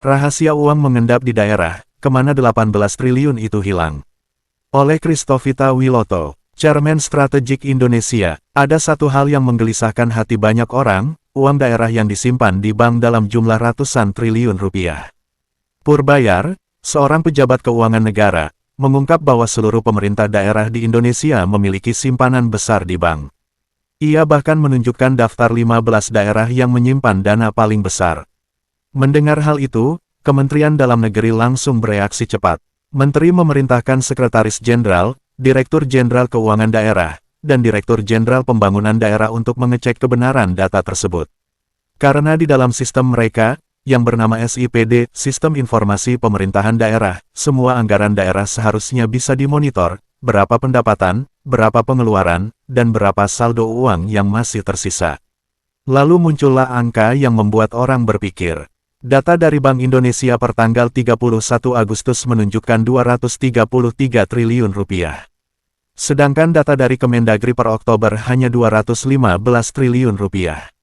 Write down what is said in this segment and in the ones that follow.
Rahasia uang mengendap di daerah, kemana 18 triliun itu hilang. Oleh Christovita Wiloto, Chairman Strategik Indonesia, ada satu hal yang menggelisahkan hati banyak orang, uang daerah yang disimpan di bank dalam jumlah ratusan triliun rupiah. Purbayar, seorang pejabat keuangan negara, mengungkap bahwa seluruh pemerintah daerah di Indonesia memiliki simpanan besar di bank. Ia bahkan menunjukkan daftar 15 daerah yang menyimpan dana paling besar. Mendengar hal itu, Kementerian Dalam Negeri langsung bereaksi cepat. Menteri memerintahkan Sekretaris Jenderal, Direktur Jenderal Keuangan Daerah, dan Direktur Jenderal Pembangunan Daerah untuk mengecek kebenaran data tersebut. Karena di dalam sistem mereka, yang bernama SIPD, Sistem Informasi Pemerintahan Daerah, semua anggaran daerah seharusnya bisa dimonitor, berapa pendapatan, berapa pengeluaran, dan berapa saldo uang yang masih tersisa. Lalu muncullah angka yang membuat orang berpikir. Data dari Bank Indonesia per tanggal 31 Agustus menunjukkan 233 triliun rupiah. Sedangkan data dari Kemendagri per Oktober hanya 215 triliun rupiah.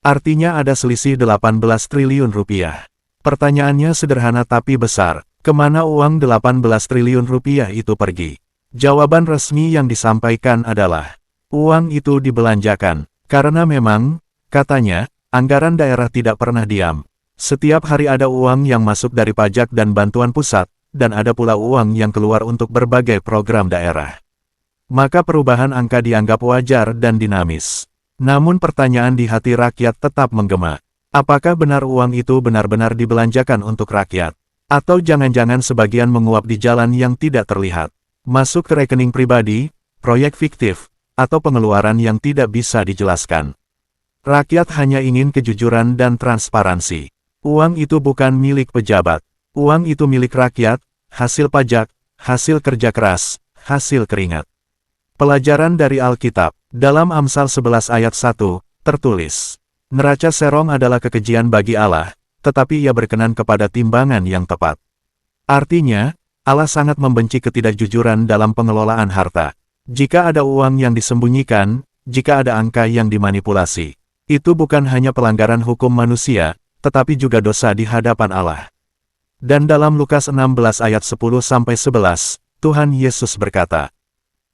Artinya ada selisih 18 triliun rupiah. Pertanyaannya sederhana tapi besar, kemana uang 18 triliun rupiah itu pergi? Jawaban resmi yang disampaikan adalah, uang itu dibelanjakan, karena memang, katanya, anggaran daerah tidak pernah diam. Setiap hari ada uang yang masuk dari pajak dan bantuan pusat, dan ada pula uang yang keluar untuk berbagai program daerah. Maka perubahan angka dianggap wajar dan dinamis. Namun pertanyaan di hati rakyat tetap menggema. Apakah benar uang itu benar-benar dibelanjakan untuk rakyat? Atau jangan-jangan sebagian menguap di jalan yang tidak terlihat? Masuk ke rekening pribadi, proyek fiktif, atau pengeluaran yang tidak bisa dijelaskan. Rakyat hanya ingin kejujuran dan transparansi. Uang itu bukan milik pejabat. Uang itu milik rakyat, hasil pajak, hasil kerja keras, hasil keringat. Pelajaran dari Alkitab, dalam Amsal 11 ayat 1, tertulis, neraca serong adalah kekejian bagi Allah, tetapi ia berkenan kepada timbangan yang tepat. Artinya, Allah sangat membenci ketidakjujuran dalam pengelolaan harta. Jika ada uang yang disembunyikan, jika ada angka yang dimanipulasi, itu bukan hanya pelanggaran hukum manusia, tetapi juga dosa di hadapan Allah. Dan dalam Lukas 16 ayat 10-11, Tuhan Yesus berkata,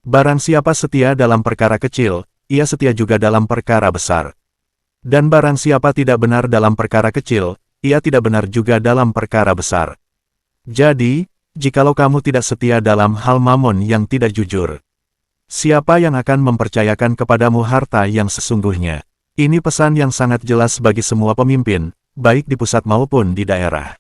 barang siapa setia dalam perkara kecil, ia setia juga dalam perkara besar. Dan barang siapa tidak benar dalam perkara kecil, ia tidak benar juga dalam perkara besar. Jadi, jikalau kamu tidak setia dalam hal mamon yang tidak jujur, siapa yang akan mempercayakan kepadamu harta yang sesungguhnya? Ini pesan yang sangat jelas bagi semua pemimpin, baik di pusat maupun di daerah.